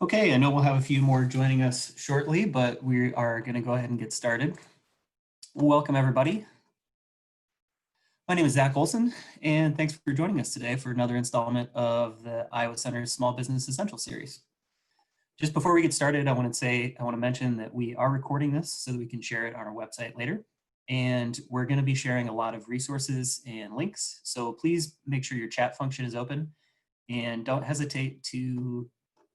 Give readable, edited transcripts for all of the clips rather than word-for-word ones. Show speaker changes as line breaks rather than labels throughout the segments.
Okay, I know we'll have a few more joining us shortly, but we are going to go ahead and get started. Welcome, everybody. My name is Zach Olson, and thanks for joining us today for another installment of the Iowa Center's Small Business Essential Series. Just before we get started, I want to mention that we are recording this so that we can share it on our website later. And we're going to be sharing a lot of resources and links. So please make sure your chat function is open and don't hesitate to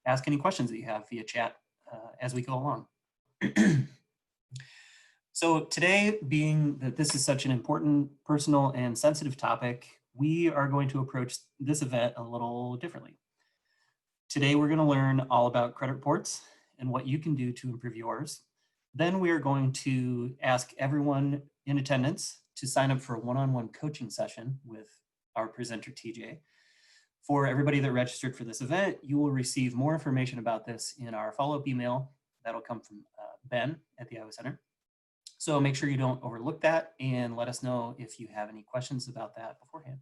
ask any questions that you have via chat as we go along. So today, being that this is such an important, personal, and sensitive topic, we are going to approach this event a little differently. Today, we're going to learn all about credit reports and what you can do to improve yours. Then we are going to ask everyone in attendance to sign up for a one-on-one coaching session with our presenter, TJ. For everybody that registered for this event, you will receive more information about this in our follow-up email. That'll come from Ben at the Iowa Center. So make sure you don't overlook that and let us know if you have any questions about that beforehand.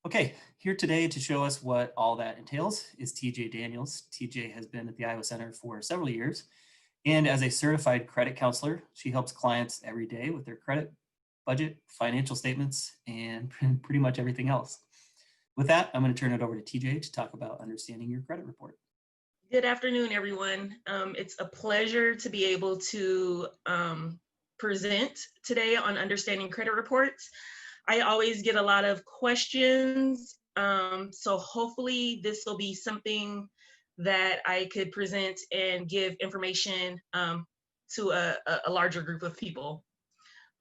Okay, here today to show us what all that entails is TJ Daniels. TJ has been at the Iowa Center for several years, and as a certified credit counselor, she helps clients every day with their credit, budget, financial statements, and pretty much everything else. With that, I'm going to turn it over to TJ to talk about understanding your credit report.
Good afternoon, everyone. It's a pleasure to be able to present today on understanding credit reports. I always get a lot of questions, so hopefully this will be something that I could present and give information to a larger group of people.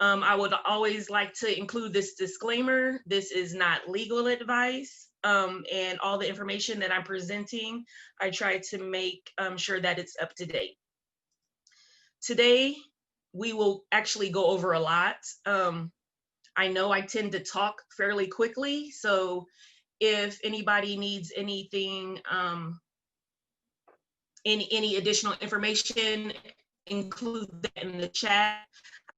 I would always like to include this disclaimer. This is not legal advice, and all the information that I'm presenting, I try to make sure that it's up to date. Today, we will actually go over a lot. I know I tend to talk fairly quickly, so if anybody needs anything, any additional information, include that in the chat.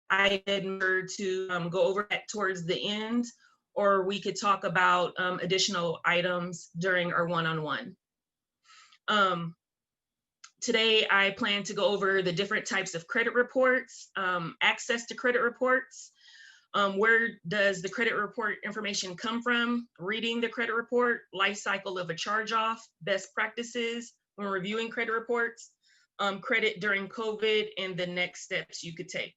I remember to go over that towards the end, or we could talk about additional items during our one-on-one. Today, I plan to go over the different types of credit reports, access to credit reports, where does the credit report information come from, reading the credit report, life cycle of a charge-off, best practices when reviewing credit reports, credit during COVID, and the next steps you could take.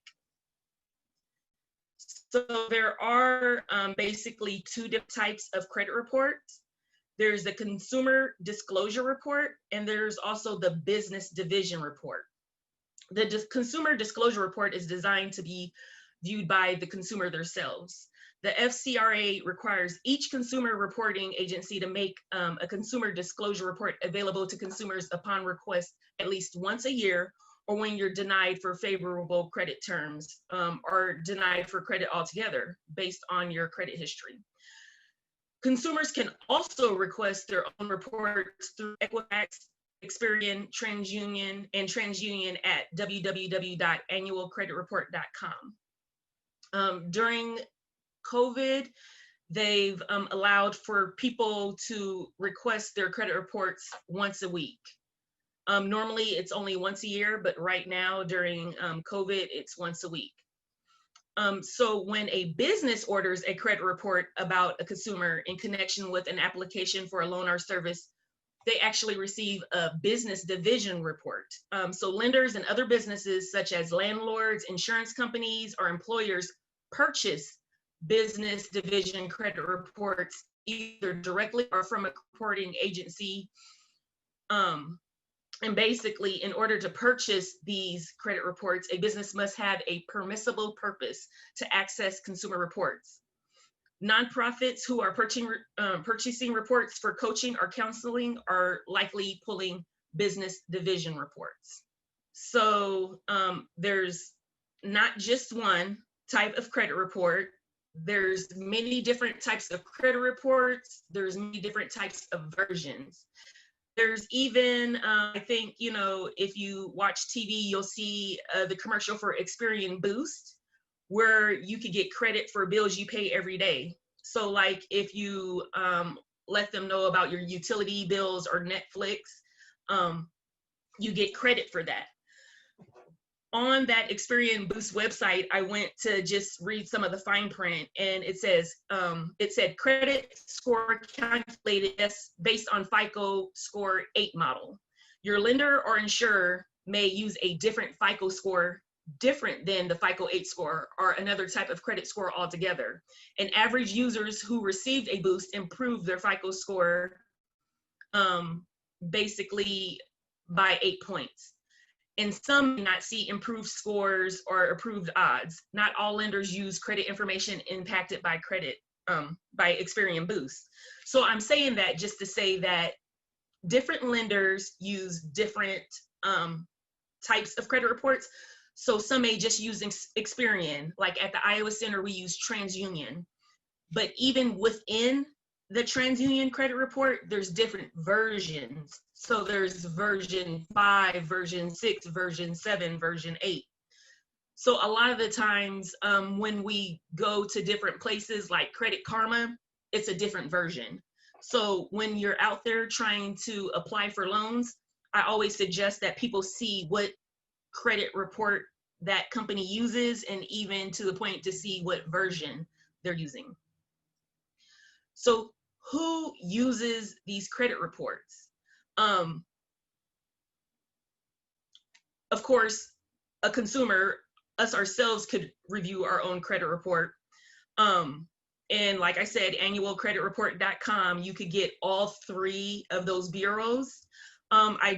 So there are basically two different types of credit reports. There's the consumer disclosure report, and there's also the business division report. The consumer disclosure report is designed to be viewed by the consumer themselves. The FCRA requires each consumer reporting agency to make a consumer disclosure report available to consumers upon request at least once a year, or when you're denied for favorable credit terms, or denied for credit altogether based on your credit history. Consumers can also request their own reports through Equifax, Experian, TransUnion, and TransUnion at www.annualcreditreport.com. During COVID, they've allowed for people to request their credit reports once a week. Normally it's only once a year, but right now during COVID, it's once a week. So when a business orders a credit report about a consumer in connection with an application for a loan or service, they actually receive a business division report. So lenders and other businesses such as landlords, insurance companies, or employers purchase business division credit reports either directly or from a reporting agency. And basically, in order to purchase these credit reports, a business must have a permissible purpose to access consumer reports. Nonprofits who are purchasing reports for coaching or counseling are likely pulling business division reports. So there's not just one type of credit report. There's many different types of credit reports. There's many different types of versions. There's even, I think, if you watch TV, you'll see the commercial for Experian Boost, where you could get credit for bills you pay every day. So like if you let them know about your utility bills or Netflix, you get credit for that. On that Experian Boost website, I went to just read some of the fine print, and it says, it said credit score calculated based on FICO score 8 model. Your lender or insurer may use a different FICO score different than the FICO 8 score or another type of credit score altogether. And average users who received a boost improved their FICO score basically by 8 points. And some may not see improved scores or improved odds. Not all lenders use credit information impacted by by Experian Boost. So I'm saying that just to say that different lenders use different types of credit reports. So some may just use Experian, like at the Iowa Center, we use TransUnion. But even within the TransUnion credit report, there's different versions. So there's version 5, version 6, version 7, version 8. So a lot of the times when we go to different places like Credit Karma, it's a different version. So when you're out there trying to apply for loans, I always suggest that people see what credit report that company uses, and even to the point to see what version they're using. So who uses these credit reports? Of course, a consumer, us ourselves, could review our own credit report. And like I said, annualcreditreport.com, you could get all 3 of those bureaus. I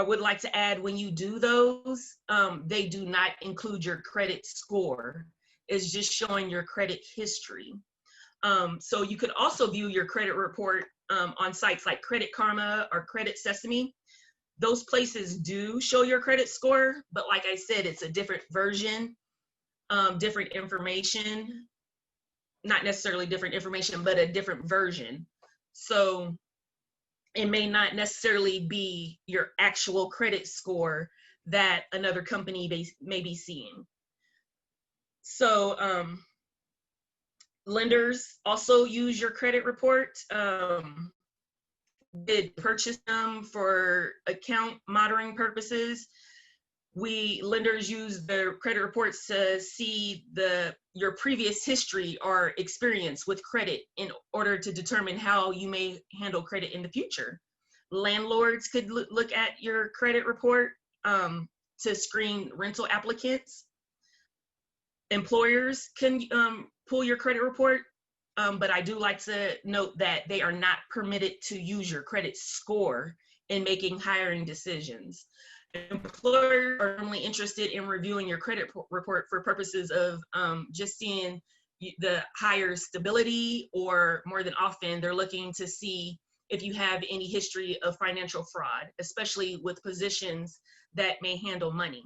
would like to add, when you do those, they do not include your credit score. It's just showing your credit history. So you could also view your credit report on sites like Credit Karma or Credit Sesame. Those places do show your credit score, but like I said, it's a different version, different information, not necessarily different information, but a different version. So it may not necessarily be your actual credit score that another company may be seeing. So lenders also use your credit report. Did purchase them for account monitoring purposes. Lenders use the credit reports to see your previous history or experience with credit in order to determine how you may handle credit in the future. Landlords could look at your credit report to screen rental applicants. Employers can pull your credit report, but I do like to note that they are not permitted to use your credit score in making hiring decisions. Employers are normally interested in reviewing your credit report for purposes of just seeing the hire stability, or more than often, they're looking to see if you have any history of financial fraud, especially with positions that may handle money.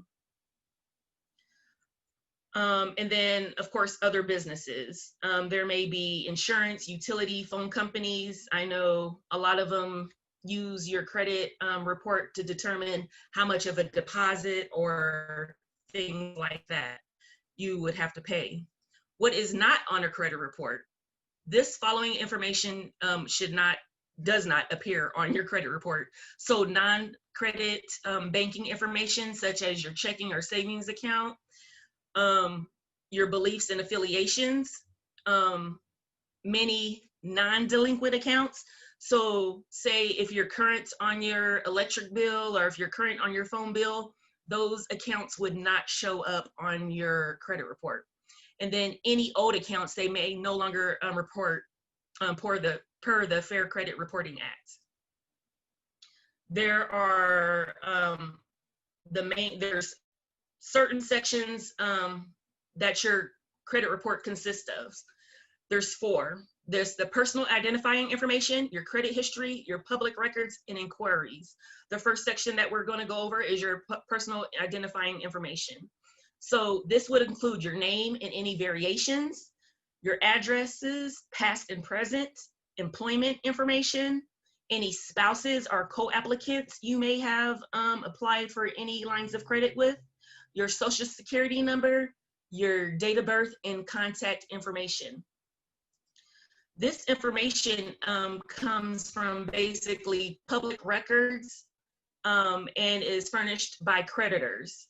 And then, of course, other businesses. There may be insurance, utility, phone companies. I know a lot of them use your credit report to determine how much of a deposit or things like that you would have to pay. What is not on a credit report? This following information does not appear on your credit report. So non-credit banking information, such as your checking or savings account, your beliefs and affiliations, many non-delinquent accounts. So say if you're current on your electric bill, or if you're current on your phone bill, those accounts would not show up on your credit report. And then any old accounts, they may no longer report per the Fair Credit Reporting Act. There are there's certain sections that your credit report consists of. There's 4. There's the personal identifying information, your credit history, your public records, and inquiries. The first section that we're going to go over is your personal identifying information. So this would include your name and any variations, your addresses, past and present, employment information, any spouses or co-applicants you may have applied for any lines of credit with, your social security number, your date of birth, and contact information. This information comes from basically public records and is furnished by creditors.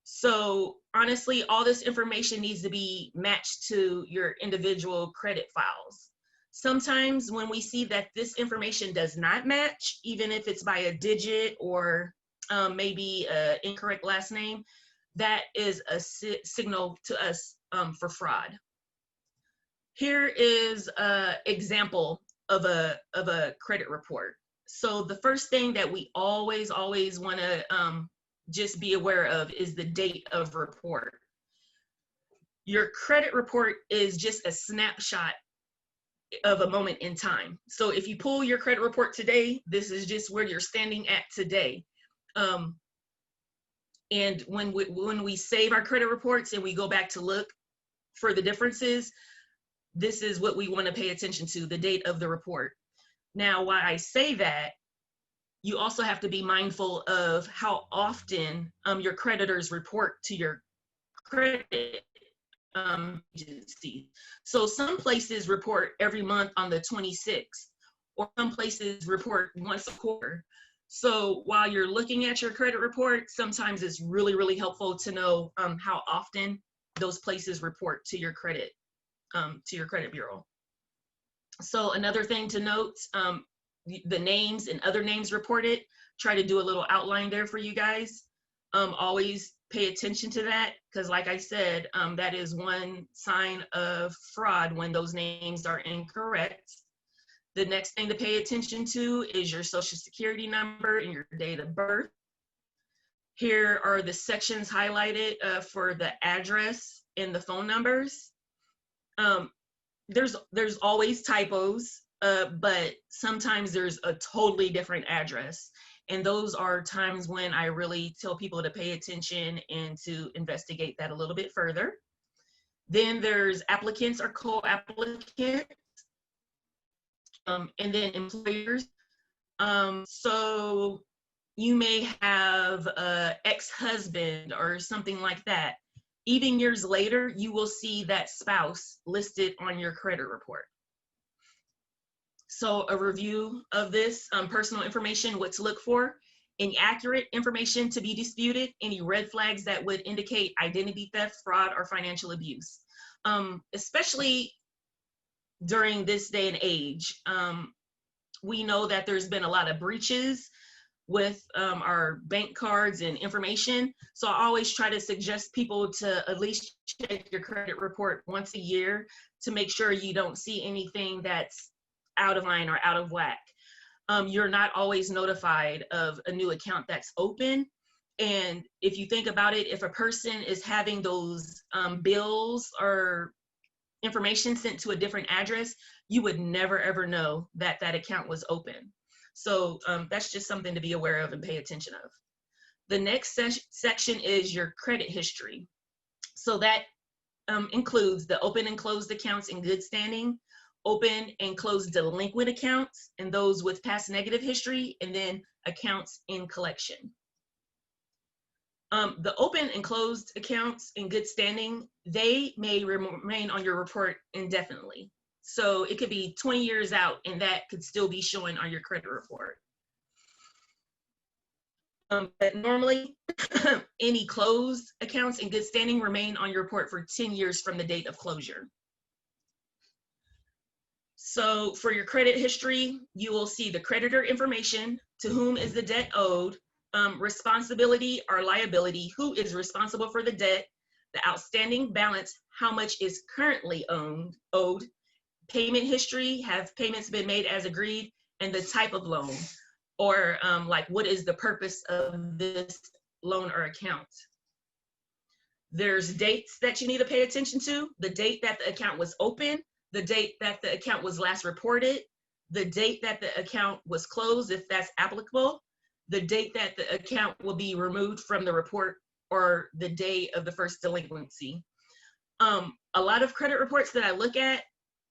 So honestly, all this information needs to be matched to your individual credit files. Sometimes when we see that this information does not match, even if it's by a digit or maybe an incorrect last name, that is a signal to us for fraud. Here is an example of a credit report. So the first thing that we always want to just be aware of is the date of report. Your credit report is just a snapshot of a moment in time. So if you pull your credit report today, this is just where you're standing at today. And when we save our credit reports and we go back to look for the differences, this is what we want to pay attention to, the date of the report. Now, why I say that, you also have to be mindful of how often your creditors report to your credit agency. So some places report every month on the 26th, or some places report once a quarter. So while you're looking at your credit report, sometimes it's really helpful to know how often those places report to your credit bureau. So another thing to note, the names and other names reported, try to do a little outline there for you guys. Always pay attention to that, because like I said, that is one sign of fraud when those names are incorrect. The next thing to pay attention to is your social security number and your date of birth. Here are the sections highlighted for the address and the phone numbers. There's always typos, but sometimes there's a totally different address. And those are times when I really tell people to pay attention and to investigate that a little bit further. Then there's applicants or co-applicants, and then employers. So you may have an ex-husband or something like that. Even years later, you will see that spouse listed on your credit report. So a review of this personal information, what to look for: inaccurate information to be disputed, any red flags that would indicate identity theft, fraud, or financial abuse. Especially during this day and age, we know that there's been a lot of breaches with our bank cards and information. So I always try to suggest people to at least check your credit report once a year to make sure you don't see anything that's out of line or out of whack. You're not always notified of a new account that's open. And if you think about it, if a person is having those bills or information sent to a different address, you would never ever know that that account was open. So that's just something to be aware of and pay attention of. The next section is your credit history. So that includes the open and closed accounts in good standing, open and closed delinquent accounts, and those with past negative history, and then accounts in collection. The open and closed accounts in good standing, they may remain on your report indefinitely. So it could be 20 years out and that could still be showing on your credit report. But normally, any closed accounts in good standing remain on your report for 10 years from the date of closure. So for your credit history, you will see the creditor information, to whom is the debt owed, responsibility or liability, who is responsible for the debt, the outstanding balance, how much is currently owed, payment history, have payments been made as agreed, and the type of loan, or like what is the purpose of this loan or account. There's dates that you need to pay attention to: the date that the account was open, the date that the account was last reported, the date that the account was closed, if that's applicable, the date that the account will be removed from the report, or the day of the first delinquency. A lot of credit reports that I look at,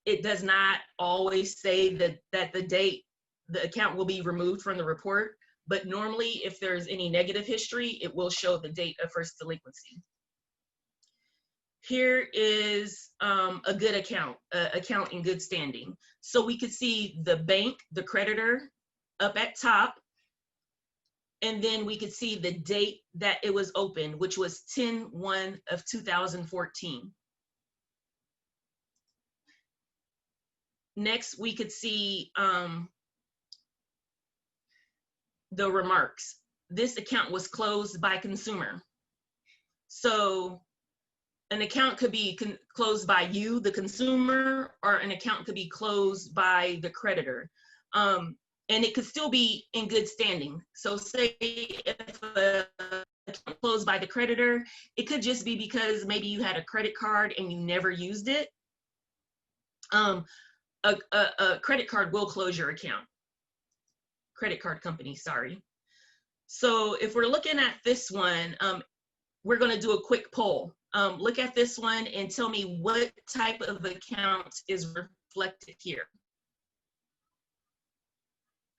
it does not always say that the date the account will be removed from the report, but normally if there's any negative history, it will show the date of first delinquency. Here is a good account in good standing. So we could see the bank, the creditor up at top, and then we could see the date that it was opened, which was 10/1 of 2014. Next, we could see the remarks. This account was closed by consumer. So an account could be closed by you, the consumer, or an account could be closed by the creditor. And it could still be in good standing. So say if an account closed by the creditor, it could just be because maybe you had a credit card and you never used it. A credit card will close your account. Credit card company, sorry. So if we're looking at this one, we're going to do a quick poll. Look at this one and tell me what type of account is reflected here.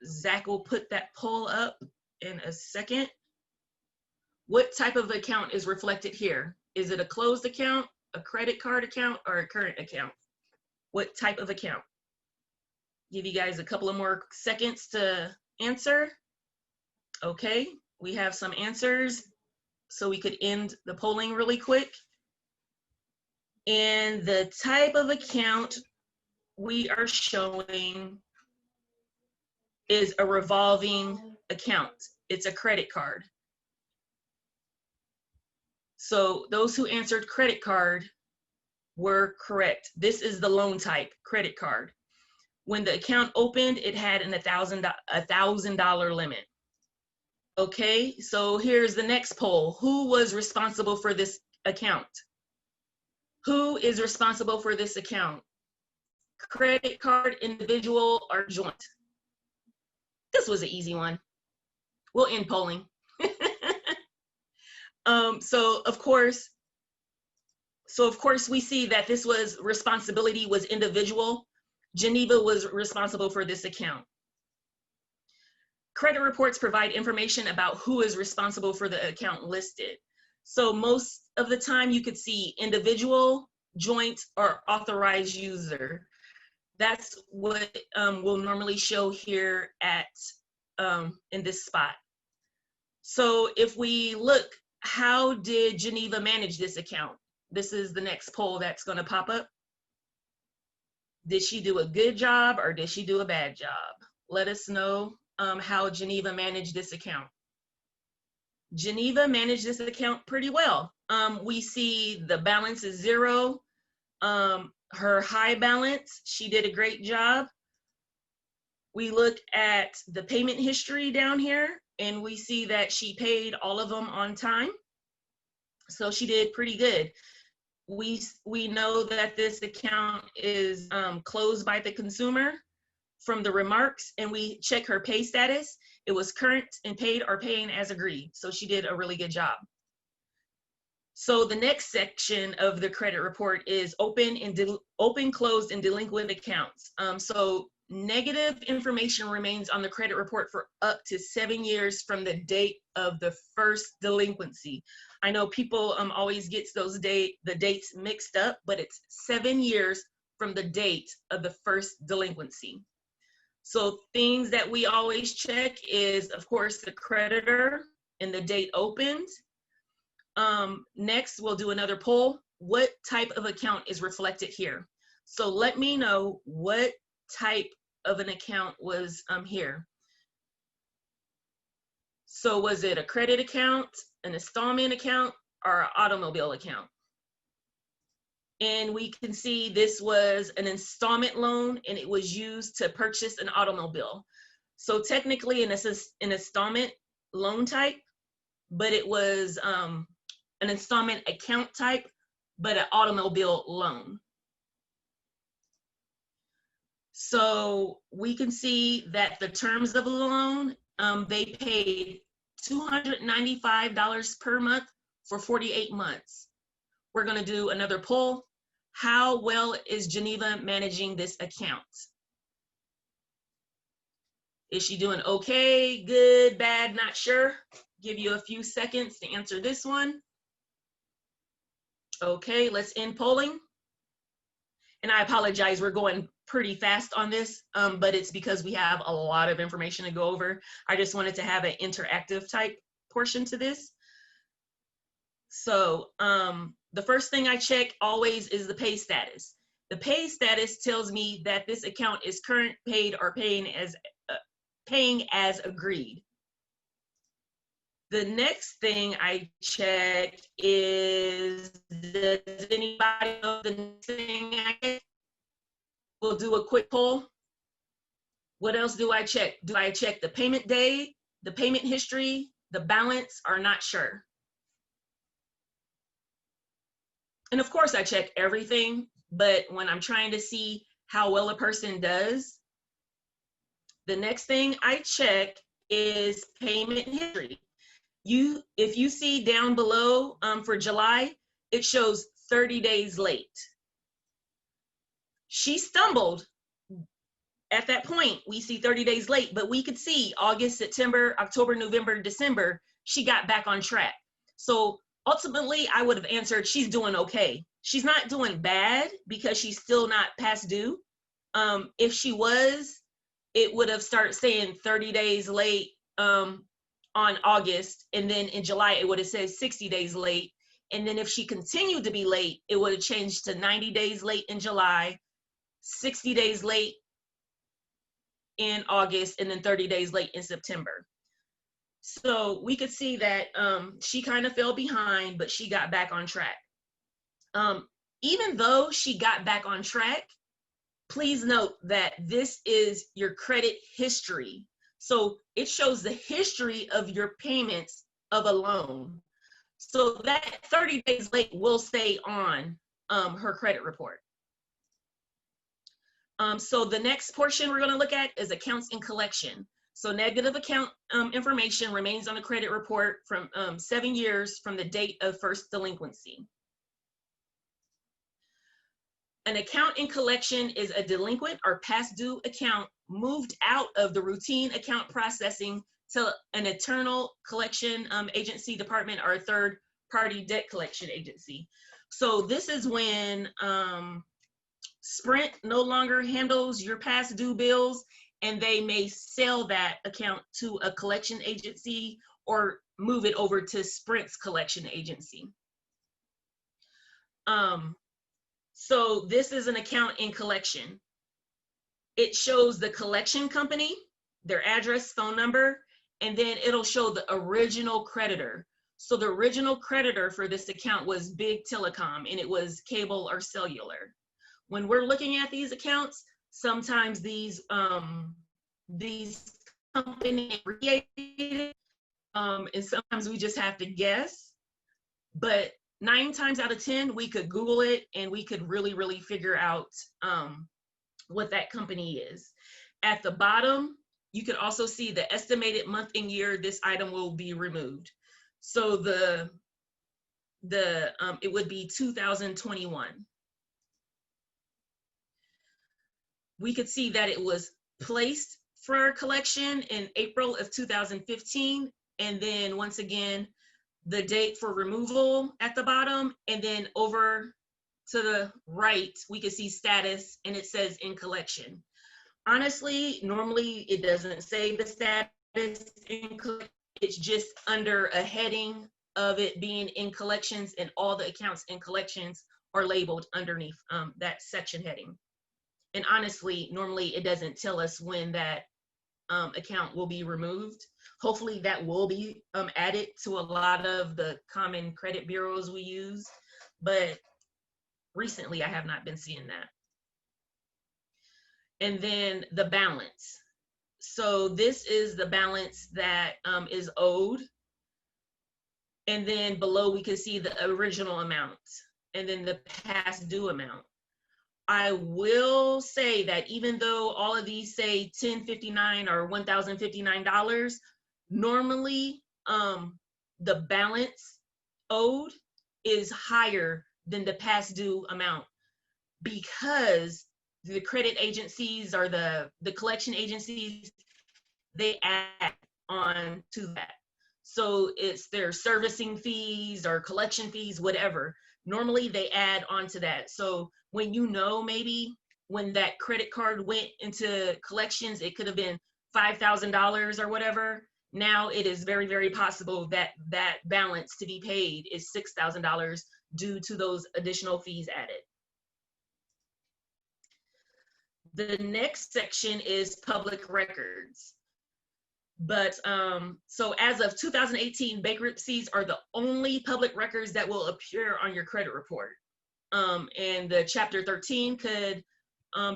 Zach will put that poll up in a second. What type of account is reflected here? Is it a closed account, a credit card account, or a current account? What type of account? Give you guys a couple of more seconds to answer. Okay, we have some answers, so we could end the polling really quick. And the type of account we are showing is a revolving account. It's a credit card. So those who answered credit card were correct. This is the loan type, credit card. When the account opened, it had a $1,000 limit. Okay, so here's the next poll. Who was responsible for this account? Who is responsible for this account? Credit card, individual, or joint? This was an easy one. We'll end polling. So of course we see that this was responsibility was individual. Geneva was responsible for this account. Credit reports provide information about who is responsible for the account listed. So most of the time you could see individual, joint, or authorized user. That's what we'll normally show here at in this spot. So if we look, how did Geneva manage this account? This is the next poll that's going to pop up. Did she do a good job or did she do a bad job? Let us know how Geneva managed this account. Geneva managed this account pretty well. We see the balance is 0. Her high balance, she did a great job. We look at the payment history down here and we see that she paid all of them on time. So she did pretty good. We know that this account is closed by the consumer from the remarks, and we check her pay status. It was current and paid or paying as agreed. So she did a really good job. So the next section of the credit report is open, closed, and delinquent accounts. So negative information remains on the credit report for up to 7 years from the date of the first delinquency. I know people always gets the dates mixed up, but it's 7 years from the date of the first delinquency. So things that we always check is, of course, the creditor and the date opened. Next, we'll do another poll. What type of account is reflected here? So let me know what type of an account was here. So was it a credit account, an installment account, or an automobile account? And we can see this was an installment loan and it was used to purchase an automobile. So technically an installment loan type, but it was an installment account type, but an automobile loan. So we can see that the terms of the loan, they paid $295 per month for 48 months. We're going to do another poll. How well is Geneva managing this account? Is she doing okay, good, bad, not sure? Give you a few seconds to answer this one. Okay, let's end polling. And I apologize, we're going pretty fast on this, but it's because we have a lot of information to go over. I just wanted to have an interactive type portion to this. So the first thing I check always is the pay status. The pay status tells me that this account is current, paid, or paying as agreed. The next thing I check is, does anybody know the next thing I get? We'll do a quick poll. What else do I check? Do I check the payment date, the payment history, the balance, or not sure? And of course I check everything, but when I'm trying to see how well a person does, the next thing I check is payment history. If you see down below for July, it shows 30 days late. She stumbled. At that point, we see 30 days late, but we could see August, September, October, November, December, she got back on track. So ultimately, I would have answered, she's doing okay. She's not doing bad because she's still not past due. If she was, it would have started saying 30 days late on August, and then in July, it would have said 60 days late. And then if she continued to be late, it would have changed to 90 days late in July, 60 days late in August, and then 30 days late in September. So we could see that she kind of fell behind, but she got back on track. Even though she got back on track, please note that this is your credit history. So it shows the history of your payments of a loan. So that 30 days late will stay on her credit report. So the next portion we're going to look at is accounts in collection. So negative account information remains on the credit report from 7 years from the date of first delinquency. An account in collection is a delinquent or past due account moved out of the routine account processing to an internal collection agency, department, or a third party debt collection agency. So this is when Sprint no longer handles your past due bills, and they may sell that account to a collection agency or move it over to Sprint's collection agency. So this is an account in collection. It shows the collection company, their address, phone number, and then it'll show the original creditor. So the original creditor for this account was Big Telecom, and it was cable or cellular. When we're looking at these accounts, sometimes these companies created, and sometimes we just have to guess. But 9 times out of 10, we could Google it and we could really figure out what that company is. At the bottom, you could also see the estimated month and year this item will be removed. So it would be 2021. We could see that it was placed for collection in April of 2015. And then once again, the date for removal at the bottom, and then over to the right, we can see status and it says in collection. Honestly, normally it doesn't say the status in collection. It's just under a heading of it being in collections, and all the accounts in collections are labeled underneath that section heading. And honestly, normally it doesn't tell us when that account will be removed. Hopefully that will be added to a lot of the common credit bureaus we use, but recently I have not been seeing that. And then the balance. So this is the balance that is owed. And then below we can see the original amount and then the past due amount. I will say that even though all of these say $1,059 or $1,059, normally the balance owed is higher than the past due amount, because the credit agencies or the collection agencies, they add on to that. So it's their servicing fees or collection fees, whatever. Normally they add on to that. So when you know maybe when that credit card went into collections, it could have been $5,000 or whatever. Now it is very, very possible that that balance to be paid is $6,000 due to those additional fees added. The next section is public records. But so as of 2018, bankruptcies are the only public records that will appear on your credit report. And the Chapter 13 could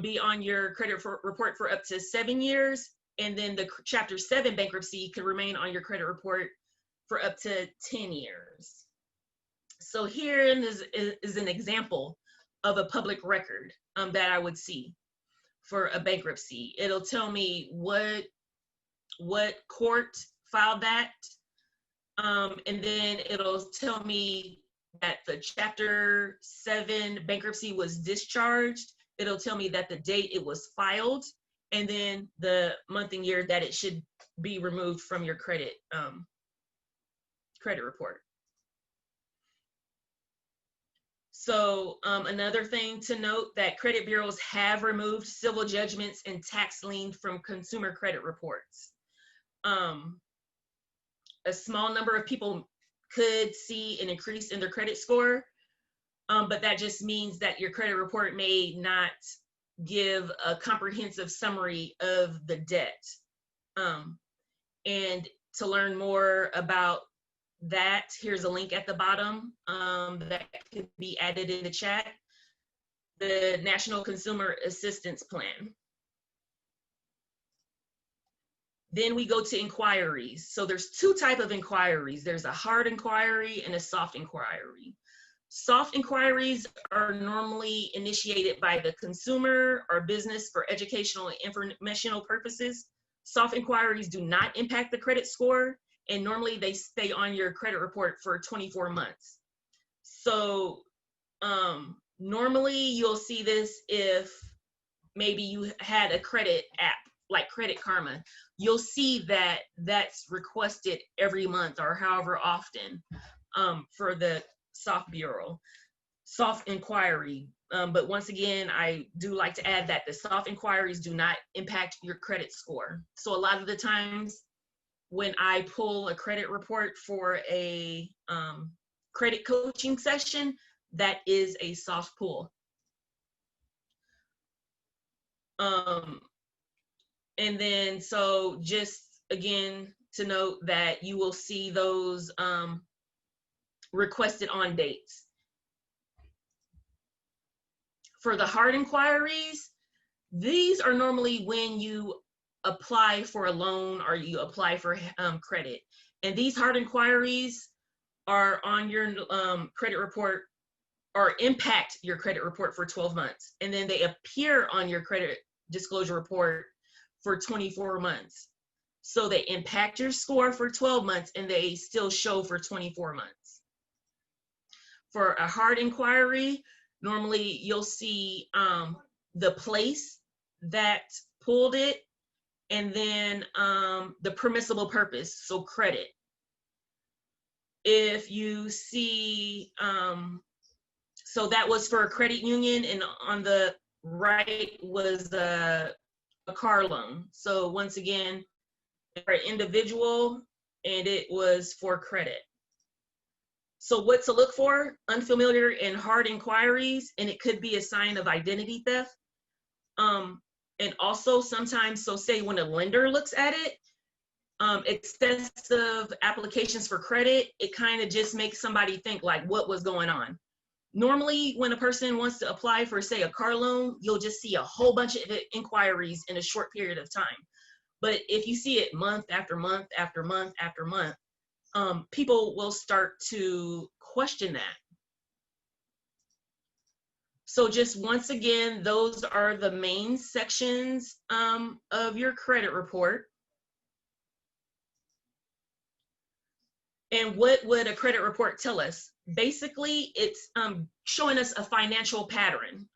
be on your credit report for up to 7 years. And then the Chapter 7 bankruptcy could remain on your credit report for up to 10 years. So here is an example of a public record that I would see for a bankruptcy. It'll tell me what court filed that, and then it'll tell me that the Chapter 7 bankruptcy was discharged. It'll tell me that the date it was filed, and then the month and year that it should be removed from your credit report. So another thing to note, that credit bureaus have removed civil judgments and tax lien from consumer credit reports. A small number of people could see an increase in their credit score, but that just means that your credit report may not give a comprehensive summary of the debt. And to learn more about that, here's a link at the bottom that could be added in the chat. The National Consumer Assistance Plan. Then we go to inquiries. So there's two types of inquiries. There's a hard inquiry and a soft inquiry. Soft inquiries are normally initiated by the consumer or business for educational and informational purposes. Soft inquiries do not impact the credit score, and normally they stay on your credit report for 24 months. So normally you'll see this if maybe you had a credit app like Credit Karma. You'll see that that's requested every month or however often for the soft inquiry. But once again, I do like to add that the soft inquiries do not impact your credit score. So a lot of the times when I pull a credit report for a credit coaching session, that is a soft pull. And then, so just again to note that you will see those requested on dates. For the hard inquiries, these are normally when you apply for a loan or you apply for credit. And these hard inquiries are on your credit report or impact your credit report for 12 months. And then they appear on your credit disclosure report for 24 months. So they impact your score for 12 months and they still show for 24 months. For a hard inquiry, normally you'll see the place that pulled it and then the permissible purpose, so credit. If you see, so that was for a credit union, and on the right was a car loan. So once again, for an individual, and it was for credit. So what to look for? Unfamiliar and hard inquiries, and it could be a sign of identity theft. And also sometimes, so say when a lender looks at it, excessive applications for credit, it kind of just makes somebody think like, what was going on? Normally, when a person wants to apply for, say, a car loan, you'll just see a whole bunch of inquiries in a short period of time. But if you see it month after month after month after month, people will start to question that. So just once again, those are the main sections of your credit report. And what would a credit report tell us? Basically, it's showing us a financial pattern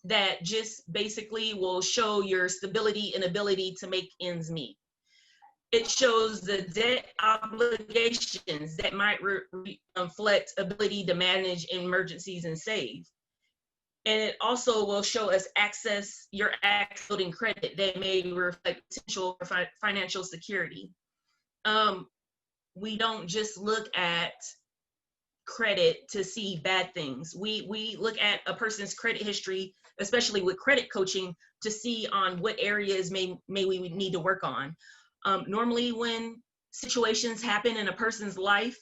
that just basically will show your stability and ability to make ends meet. It shows the debt obligations that might reflect ability to manage emergencies and save. And it also will show us your building credit that may reflect potential for financial security. We don't just look at credit to see bad things. We look at a person's credit history, especially with credit coaching, to see on what areas may we need to work on. Normally when situations happen in a person's life,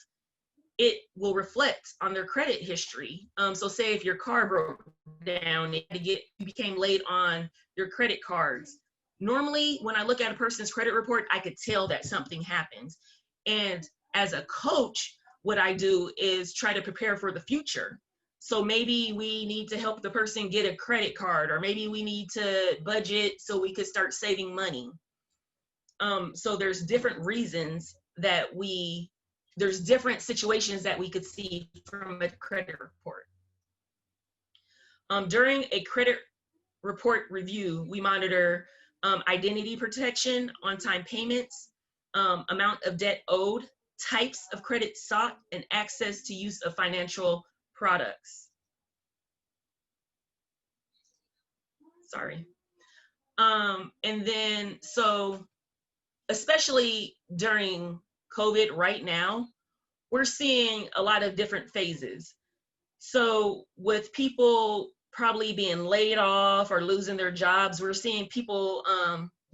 it will reflect on their credit history. So say if your car broke down, you became late on your credit cards. Normally, when I look at a person's credit report, I could tell that something happens. And as a coach, what I do is try to prepare for the future. So maybe we need to help the person get a credit card, or maybe we need to budget so we could start saving money. So there's different reasons that there's different situations that we could see from a credit report. During a credit report review, we monitor identity protection, on-time payments, amount of debt owed, types of credit sought, and access to use of financial products. Sorry. And then, so especially during COVID right now, we're seeing a lot of different phases. So with people probably being laid off or losing their jobs, we're seeing people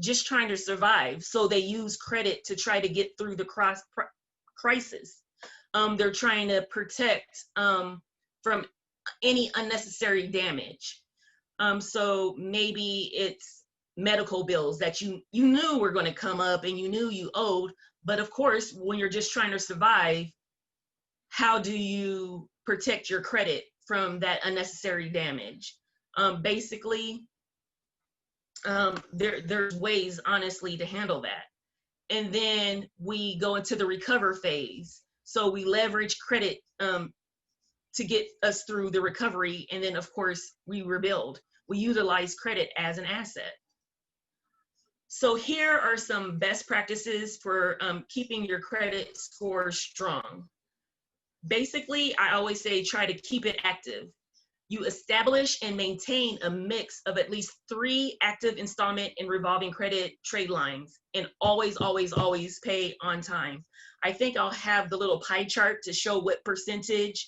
just trying to survive. So they use credit to try to get through the crisis. They're trying to protect from any unnecessary damage. So maybe it's medical bills that you knew were going to come up and you knew you owed, but of course, when you're just trying to survive, how do you protect your credit from that unnecessary damage? Basically, there's ways, honestly, to handle that. And then we go into the recover phase. So we leverage credit to get us through the recovery. And then, of course, we rebuild. We utilize credit as an asset. So here are some best practices for keeping your credit score strong. Basically, I always say try to keep it active. You establish and maintain a mix of at least 3 active installment and revolving credit trade lines, and always, always, always pay on time. I think I'll have the little pie chart to show what percentage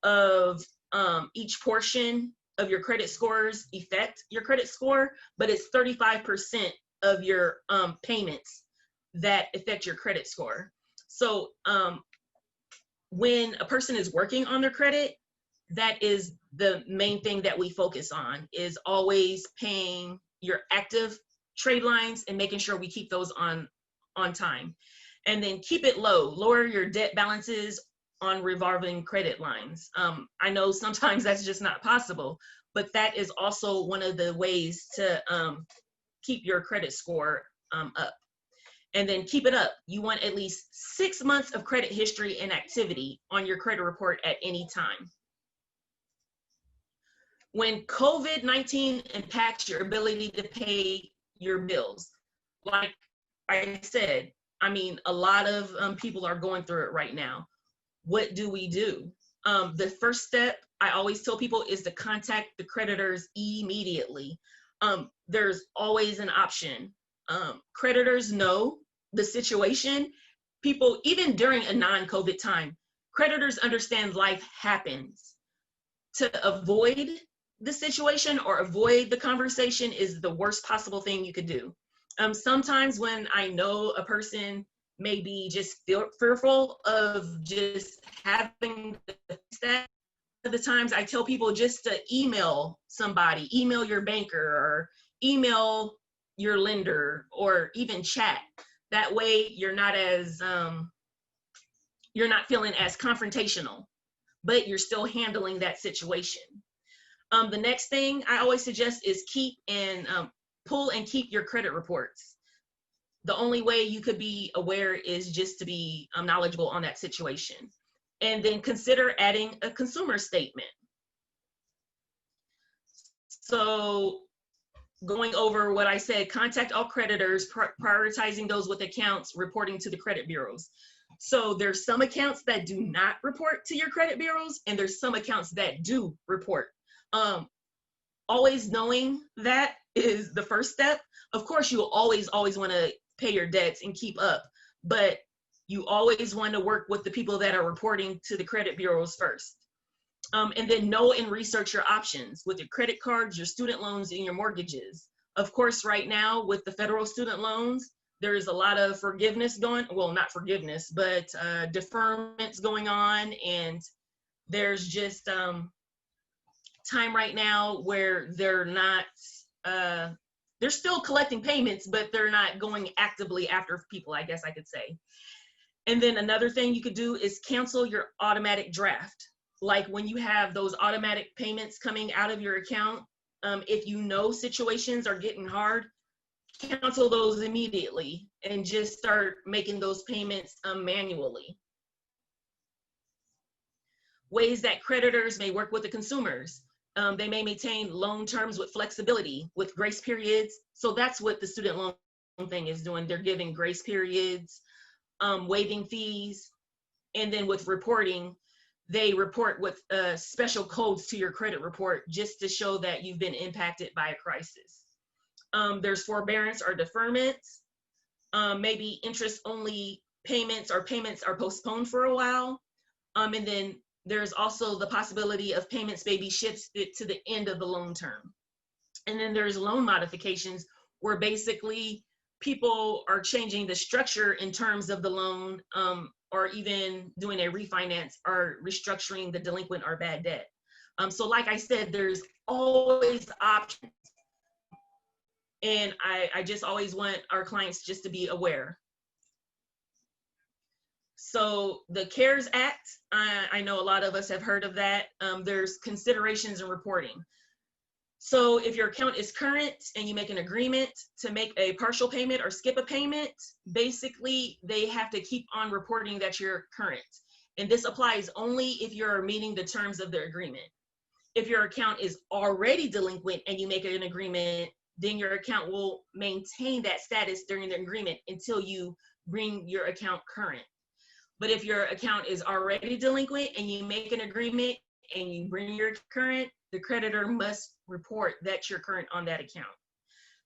of each portion of your credit scores affect your credit score, but it's 35% of your payments that affect your credit score. So when a person is working on their credit, that is the main thing that we focus on, is always paying your active trade lines and making sure we keep those on time. And then keep it low, lower your debt balances on revolving credit lines. I know sometimes that's just not possible, but that is also one of the ways to keep your credit score up. And then keep it up. You want at least 6 months of credit history and activity on your credit report at any time. When COVID-19 impacts your ability to pay your bills, like I said, I mean, a lot of people are going through it right now. What do we do? The first step I always tell people is to contact the creditors immediately. There's always an option. Creditors know the situation. People, even during a non-COVID time, creditors understand life happens. To avoid the situation or avoid the conversation is the worst possible thing you could do. Sometimes when I know a person may be just fearful of just having that, the times I tell people just to email somebody, email your banker or email your lender, or even chat. That way you're not feeling as confrontational, but you're still handling that situation. The next thing I always suggest is pull and keep your credit reports. The only way you could be aware is just to be knowledgeable on that situation. And then consider adding a consumer statement. So going over what I said, contact all creditors, prioritizing those with accounts reporting to the credit bureaus. So there's some accounts that do not report to your credit bureaus, and there's some accounts that do report. always knowing that is the first step. Of course, you'll always want to pay your debts and keep up, but you always want to work with the people that are reporting to the credit bureaus first. And then know and research your options with your credit cards, your student loans, and your mortgages. Of course, right now with the federal student loans, there's a lot of forgiveness going, well, not forgiveness, but deferments going on. And there's just time right now where they're not, they're still collecting payments, but they're not going actively after people, I guess I could say. And then another thing you could do is cancel your automatic draft. Like when you have those automatic payments coming out of your account, if you know situations are getting hard, cancel those immediately and just start making those payments manually. Ways that creditors may work with the consumers. They may maintain loan terms with flexibility, with grace periods. So that's what the student loan thing is doing. They're giving grace periods, waiving fees, and then with reporting, they report with special codes to your credit report just to show that you've been impacted by a crisis. There's forbearance or deferments, maybe interest-only payments or payments are postponed for a while. And then there's also the possibility of payments may be shifted to the end of the loan term. And then there's loan modifications where basically people are changing the structure in terms of the loan, or even doing a refinance or restructuring the delinquent or bad debt. So like I said, there's always options. And I just always want our clients just to be aware. So the CARES Act, I know a lot of us have heard of that. There's considerations and reporting. So if your account is current and you make an agreement to make a partial payment or skip a payment, basically they have to keep on reporting that you're current. And this applies only if you're meeting the terms of the agreement. If your account is already delinquent and you make an agreement, then your account will maintain that status during the agreement until you bring your account current. But if your account is already delinquent and you make an agreement and you bring your current, the creditor must report that you're current on that account.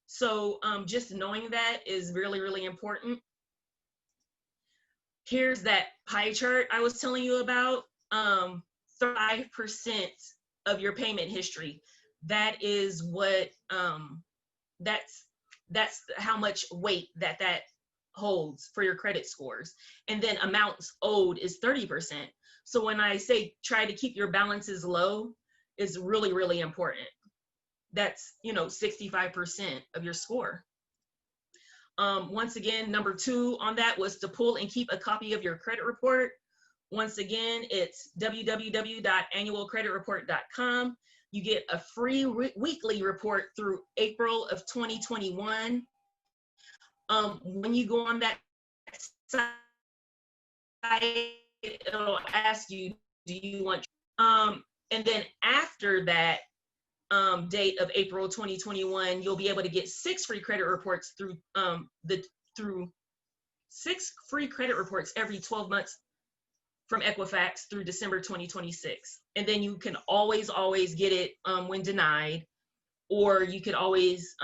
So just knowing that is really, really important. Here's that pie chart I was telling you about. 5% of your payment history. That is what, that's how much weight that holds for your credit scores. And then amounts owed is 30%. So when I say try to keep your balances low, is really, really important. That's, 65% of your score. Once again, number 2 on that was to pull and keep a copy of your credit report. Once again, it's www.annualcreditreport.com. You get a free weekly report through April of 2021. When you go on that site, it'll ask you, do you want, and then after that date of April 2021, you'll be able to get 6 free credit reports through 6 free credit reports every 12 months from Equifax through December 2026. And then you can always get it when denied, or you could always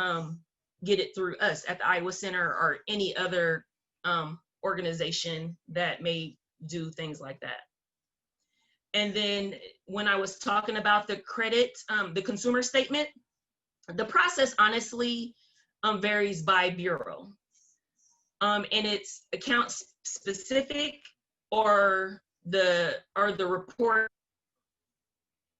get it through us at the Iowa Center or any other organization that may do things like that. And then when I was talking about the credit, the consumer statement, the process honestly varies by bureau. And it's account specific or the report,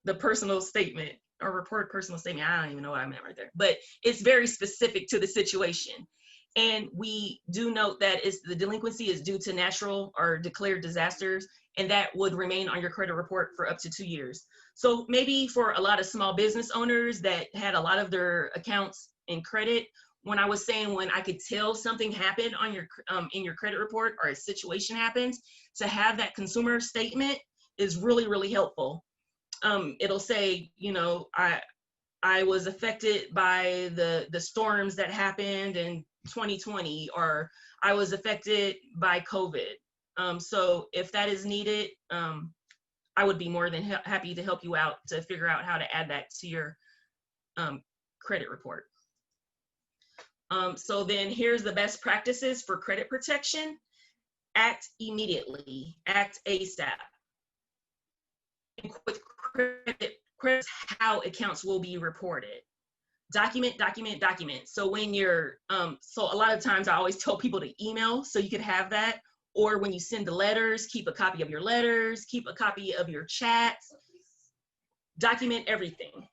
the personal statement or report personal statement. I don't even know what I meant right there, but it's very specific to the situation. And we do note that the delinquency is due to natural or declared disasters, and that would remain on your credit report for up to 2 years. So maybe for a lot of small business owners that had a lot of their accounts in credit, when I was saying when I could tell something happened on your in your credit report or a situation happens, to have that consumer statement is really, really helpful. It'll say, I was affected by the storms that happened in 2020, or I was affected by COVID. So if that is needed, I would be more than happy to help you out to figure out how to add that to your credit report. So then here's the best practices for credit protection. Act immediately, act ASAP. With credit, how accounts will be reported. Document, document, document. So when you're, so a lot of times I always tell people to email so you could have that. Or when you send the letters, keep a copy of your letters, keep a copy of your chats, document everything.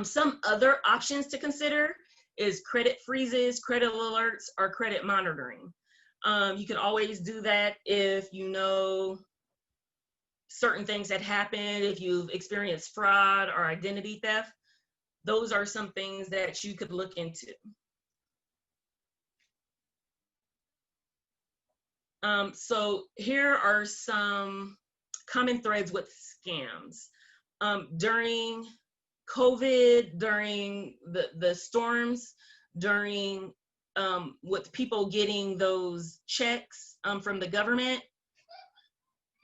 Some other options to consider is credit freezes, credit alerts, or credit monitoring. You can always do that if you know certain things that happen, if you've experienced fraud or identity theft. Those are some things that you could look into. So here are some common threads with scams. During COVID, during the storms, during with people getting those checks from the government,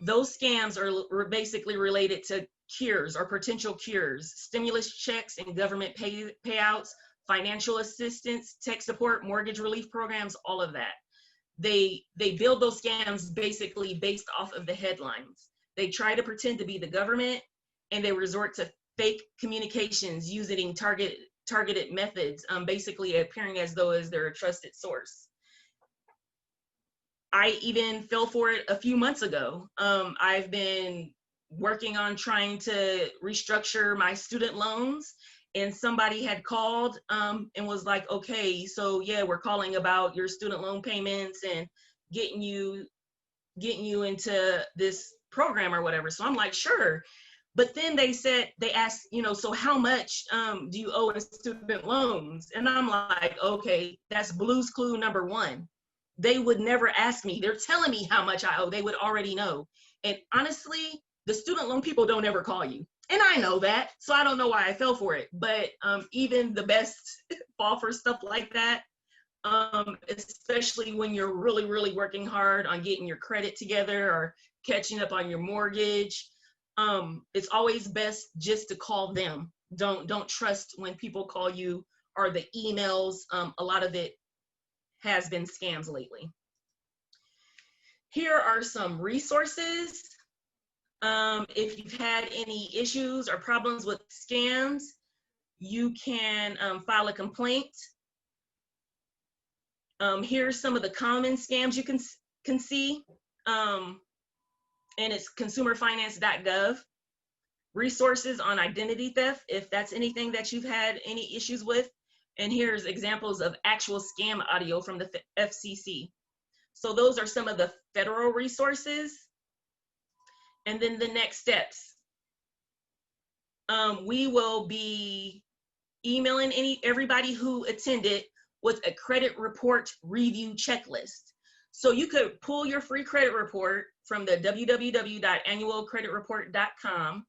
those scams are basically related to cures or potential cures, stimulus checks and government payouts, financial assistance, tech support, mortgage relief programs, all of that. They build those scams basically based off of the headlines. They try to pretend to be the government, and they resort to fake communications using targeted methods, basically appearing as though they're a trusted source. I even fell for it a few months ago. I've been working on trying to restructure my student loans, and somebody had called and was like, okay, so yeah, we're calling about your student loan payments and getting you into this program or whatever. So I'm like, sure. But then they asked, so how much do you owe in student loans? And I'm like, okay, that's Blue's Clue number one. They would never ask me. They're telling me how much I owe. They would already know. And honestly, the student loan people don't ever call you. And I know that, so I don't know why I fell for it. But even the best fall for stuff like that, especially when you're really, really working hard on getting your credit together or catching up on your mortgage. It's always best just to call them. Don't trust when people call you or the emails. A lot of it has been scams lately. Here are some resources. If you've had any issues or problems with scams, you can file a complaint. Here's some of the common scams you can see. And it's consumerfinance.gov. Resources on identity theft, if that's anything that you've had any issues with. And here's examples of actual scam audio from the FCC. So those are some of the federal resources. And then the next steps. We will be emailing everybody who attended with a credit report review checklist. So you could pull your free credit report from the www.annualcreditreport.com.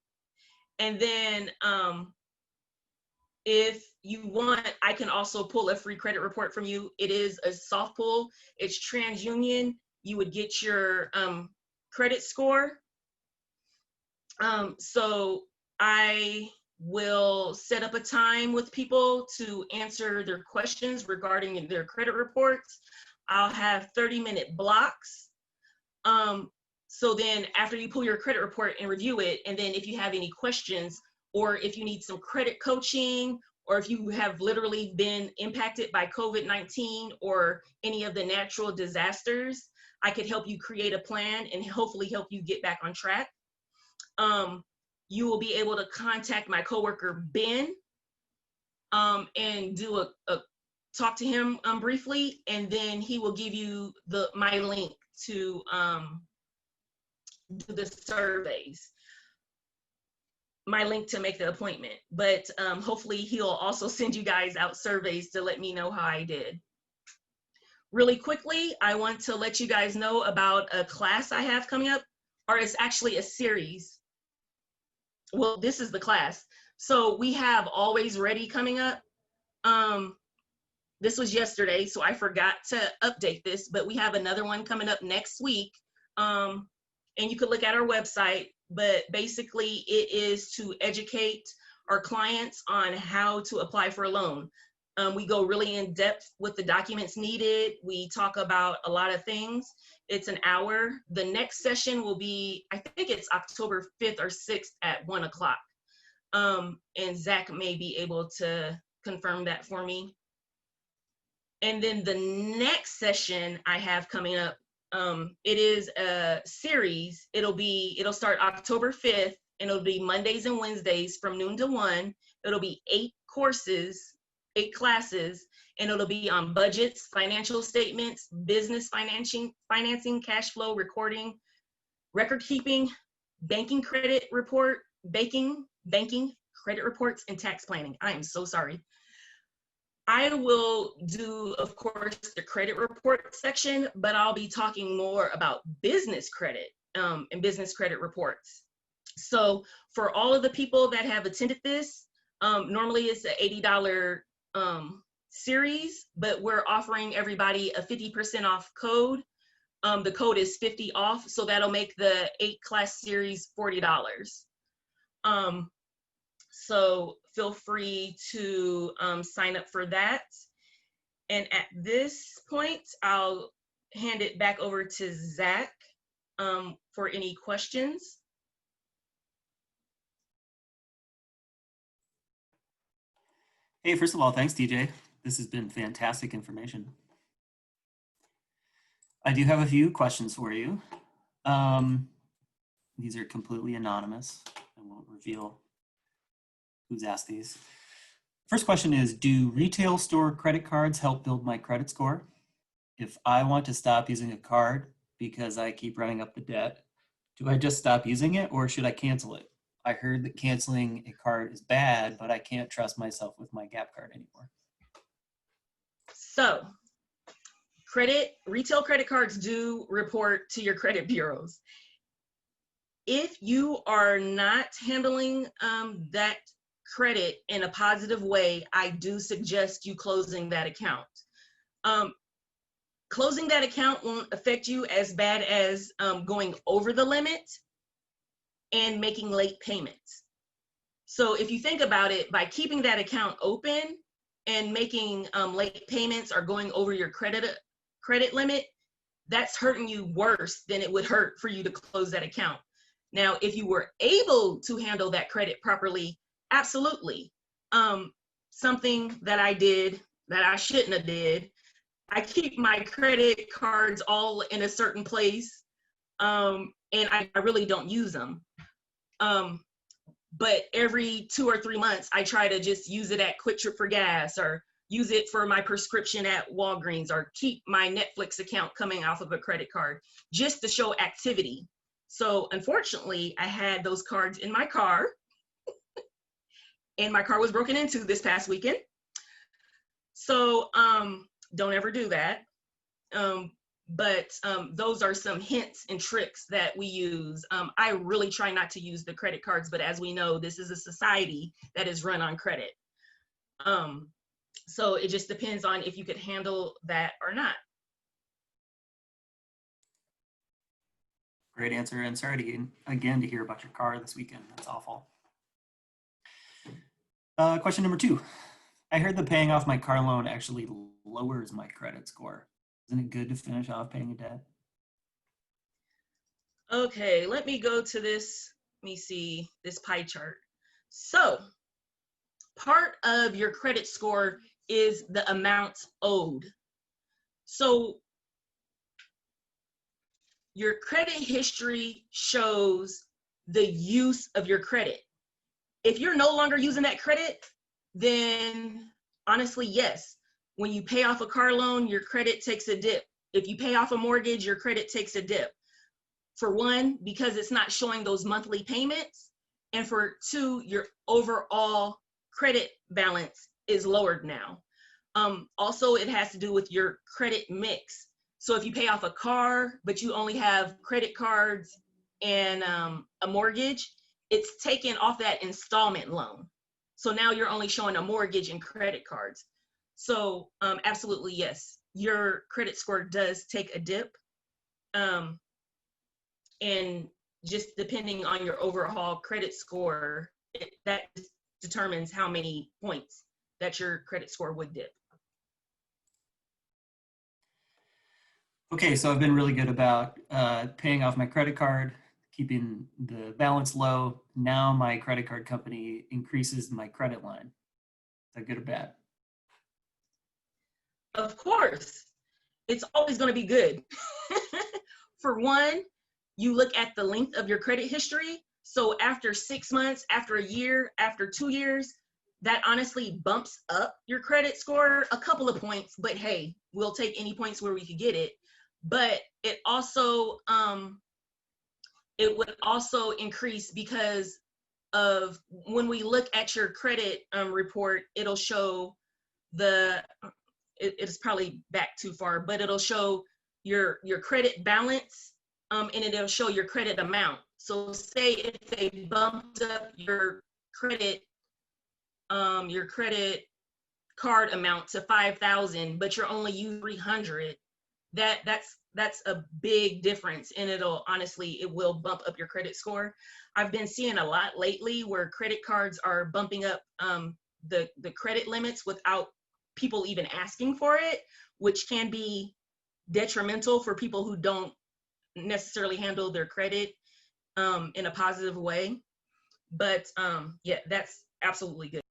And then if you want, I can also pull a free credit report from you. It is a soft pull. It's TransUnion. You would get your credit score. So I will set up a time with people to answer their questions regarding their credit reports. I'll have 30-minute blocks. So then after you pull your credit report and review it, and then if you have any questions, or if you need some credit coaching, or if you have literally been impacted by COVID-19 or any of the natural disasters, I could help you create a plan and hopefully help you get back on track. You will be able to contact my coworker, Ben, and do a talk to him briefly, and then he will give you my link to do the surveys, my link to make the appointment. But hopefully he'll also send you guys out surveys to let me know how I did. Really quickly, I want to let you guys know about a class I have coming up, or it's actually a series. Well, this is the class. So we have Always Ready coming up. This was yesterday, so I forgot to update this, but we have another one coming up next week. And you could look at our website, but basically it is to educate our clients on how to apply for a loan. We go really in depth with the documents needed. We talk about a lot of things. It's an hour. The next session will be, I think it's October 5th or 6th at 1 o'clock. And Zach may be able to confirm that for me. And then the next session I have coming up, it is a series. It'll start October 5th, and it'll be Mondays and Wednesdays from noon to 1. It'll be 8 courses, 8 classes, and it'll be on budgets, financial statements, business financing, cash flow, recording, record keeping, banking credit report, banking credit reports, and tax planning. I am so sorry. I will do, of course, the credit report section, but I'll be talking more about business credit and business credit reports. So for all of the people that have attended this, normally it's an $80 series, but we're offering everybody a 50% off code. The code is 50 off, so that'll make the 8-class series $40. So feel free to sign up for that. And at this point, I'll hand it back over to Zach for any questions.
Hey, first of all, thanks, DJ. This has been fantastic information. I do have a few questions for you. These are completely anonymous. I won't reveal who's asked these. First question is, do retail store credit cards help build my credit score? If I want to stop using a card because I keep running up the debt, do I just stop using it or should I cancel it? I heard that canceling a card is bad, but I can't trust myself with my Gap card anymore.
So, retail credit cards do report to your credit bureaus. If you are not handling that credit in a positive way, I do suggest you closing that account. Closing that account won't affect you as bad as going over the limit and making late payments. So if you think about it, by keeping that account open and making late payments or going over your credit limit, that's hurting you worse than it would hurt for you to close that account. Now, if you were able to handle that credit properly, absolutely. Something that I did that I shouldn't have did, I keep my credit cards all in a certain place, and I really don't use them. But every 2 or 3 months, I try to just use it at Quick Trip for gas or use it for my prescription at Walgreens or keep my Netflix account coming off of a credit card just to show activity. So unfortunately, I had those cards in my car and my car was broken into this past weekend. So don't ever do that. But those are some hints and tricks that we use. I really try not to use the credit cards, but as we know, this is a society that is run on credit. So it just depends on if you could handle that or not.
Great answer, and sorry to hear about your car this weekend. That's awful. Question number 2. I heard that paying off my car loan actually lowers my credit score. Isn't it good to finish off paying a debt?
Okay, let me go to this. Let me see this pie chart. So part of your credit score is the amounts owed. So your credit history shows the use of your credit. If you're no longer using that credit, then honestly, yes. When you pay off a car loan, your credit takes a dip. If you pay off a mortgage, your credit takes a dip. For one, because it's not showing those monthly payments. And for 2, your overall credit balance is lowered now. Also, it has to do with your credit mix. So if you pay off a car, but you only have credit cards and a mortgage, it's taken off that installment loan. So now you're only showing a mortgage and credit cards. So absolutely, yes, your credit score does take a dip. And just depending on your overall credit score, that determines how many points that your credit score would dip.
Okay, so I've been really good about paying off my credit card, keeping the balance low. Now my credit card company increases my credit line. Is that good or bad?
Of course, it's always going to be good. For one, you look at the length of your credit history. So after 6 months, after a year, after 2 years, that honestly bumps up your credit score a couple of points, but hey, we'll take any points where we could get it. But it also, it would also increase because of when we look at your credit report, it'll show it's probably back too far, but it'll show your credit balance, and it'll show your credit amount. So say if they bumped up your credit card amount to 5,000, but you're only using 300, that's a big difference, and it will bump up your credit score. I've been seeing a lot lately where credit cards are bumping up the credit limits without people even asking for it, which can be detrimental for people who don't necessarily handle their credit in a positive way. But yeah, that's absolutely good.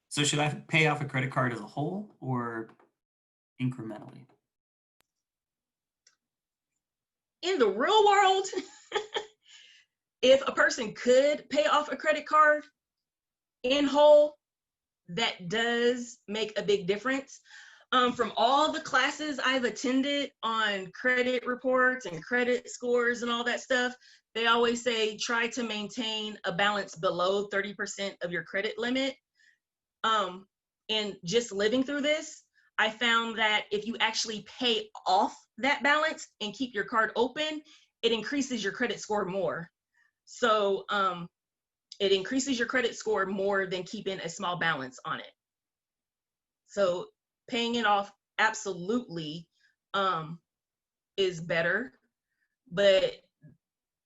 So should I pay off a credit card as a whole or incrementally?
In the real world, if a person could pay off a credit card in whole, that does make a big difference. From all the classes I've attended on credit reports and credit scores and all that stuff, they always say try to maintain a balance below 30% of your credit limit. And just living through this, I found that if you actually pay off that balance and keep your card open, it increases your credit score more. So it increases your credit score more than keeping a small balance on it. So paying it off absolutely is better, but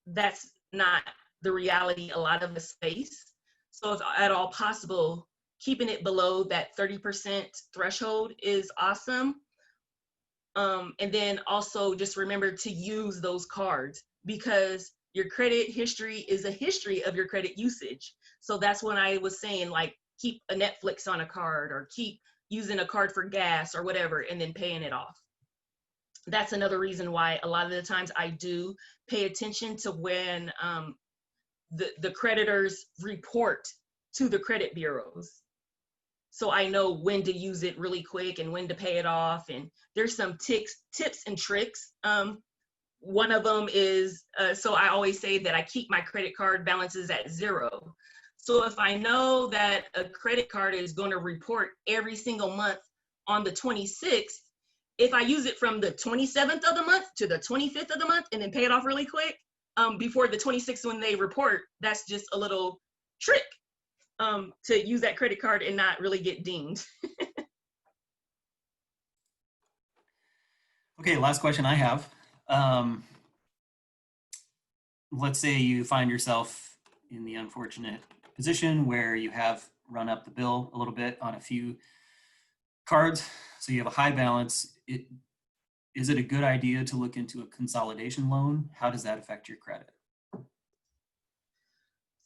that's not the reality a lot of us face. So if at all possible, keeping it below that 30% threshold is awesome. And then also just remember to use those cards, because your credit history is a history of your credit usage. So that's when I was saying, like, keep a Netflix on a card or keep using a card for gas or whatever, and then paying it off. That's another reason why a lot of the times I do pay attention to when the creditors report to the credit bureaus. So I know when to use it really quick and when to pay it off. And there's some tips and tricks. One of them is, so I always say that I keep my credit card balances at 0. So if I know that a credit card is going to report every single month on the 26th, if I use it from the 27th of the month to the 25th of the month and then pay it off really quick, before the 26th when they report, that's just a little trick to use that credit card and not really get dinged.
Okay, last question I have. Let's say you find yourself in the unfortunate position where you have run up the bill a little bit on a few cards, so you have a high balance. Is it a good idea to look into a consolidation loan? How does that affect your credit?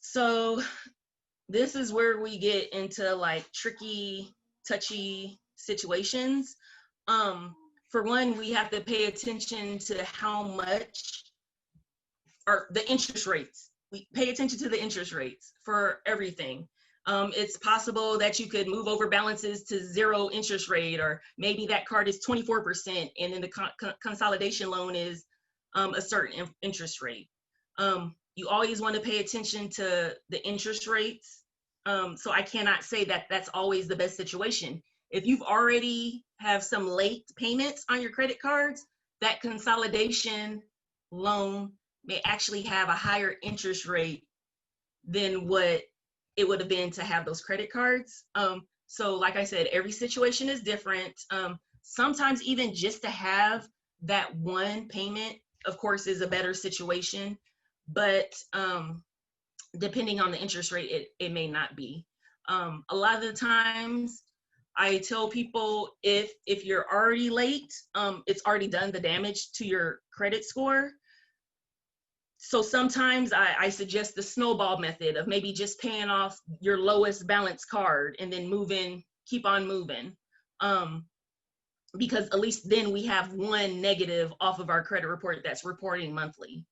So this is where we get into like tricky, touchy situations. For one, we have to pay attention to how much, or the interest rates. We pay attention to the interest rates for everything. It's possible that you could move over balances to 0 interest rate, or maybe that card is 24% and then the consolidation loan is a certain interest rate. You always want to pay attention to the interest rates. So I cannot say that that's always the best situation. If you've already have some late payments on your credit cards, that consolidation loan may actually have a higher interest rate than what it would have been to have those credit cards. So like I said, every situation is different. Sometimes even just to have that one payment of course, is a better situation, but depending on the interest rate, it may not be. A lot of the times I tell people if you're already late, it's already done the damage to your credit score. So sometimes I suggest the snowball method of maybe just paying off your lowest balance card and then keep on moving. Because at least then we have one negative off of our credit report that's reporting monthly.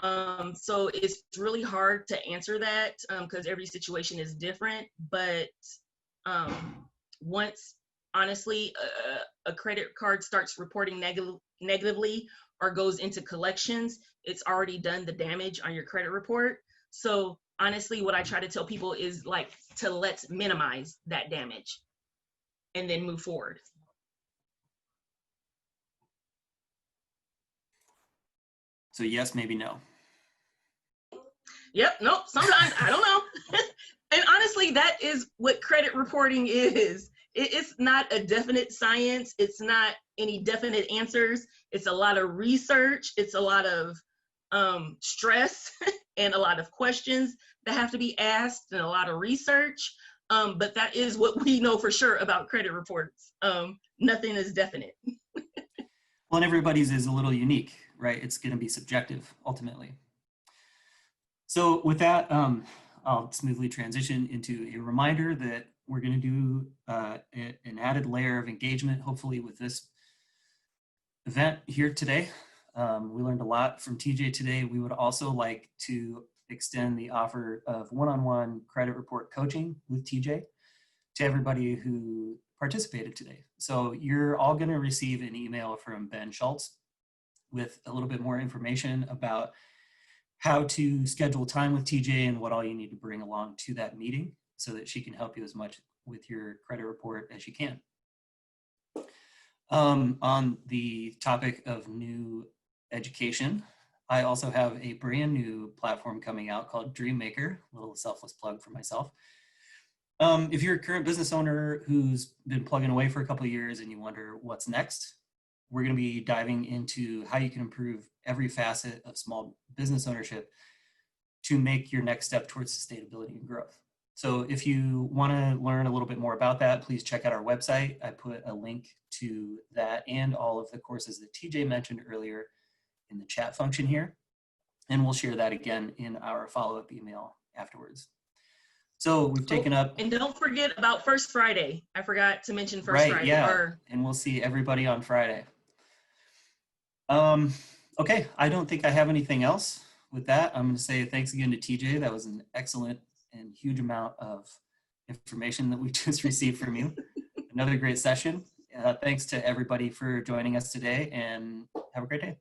So it's really hard to answer that because every situation is different. But once, honestly, a credit card starts reporting negatively or goes into collections, it's already done the damage on your credit report. So honestly, what I try to tell people is like to let's minimize that damage and then move forward.
So yes, maybe no.
Yep, nope, sometimes I don't know. And honestly, that is what credit reporting is. It's not a definite science. It's not any definite answers. It's a lot of research. It's a lot of stress and a lot of questions that have to be asked and a lot of research. But that is what we know for sure about credit reports. Nothing is definite.
Well, and everybody's is a little unique, right? It's going to be subjective ultimately. So with that, I'll smoothly transition into a reminder that we're going to do an added layer of engagement, hopefully with this event here today. We learned a lot from TJ today. We would also like to extend the offer of one-on-one credit report coaching with TJ to everybody who participated today. So you're all going to receive an email from Ben Schultz with a little bit more information about how to schedule time with TJ and what all you need to bring along to that meeting so that she can help you as much with your credit report as she can. On the topic of new education, I also have a brand new platform coming out called Dreammaker, a little selfless plug for myself. If you're a current business owner who's been plugging away for a couple of years and you wonder what's next, we're going to be diving into how you can improve every facet of small business ownership to make your next step towards sustainability and growth. So if you want to learn a little bit more about that, please check out our website. I put a link to that and all of the courses that TJ mentioned earlier in the chat function here. And we'll share that again in our follow-up email afterwards. So we've taken up.
And don't forget about First Friday. I forgot to mention First
Right,
Friday.
Yeah, and we'll see everybody on Friday. Okay, I don't think I have anything else. With that, I'm going to say thanks again to TJ. That was an excellent and huge amount of information that we just received from you. Another great session. Thanks to everybody for joining us today, and have a great day.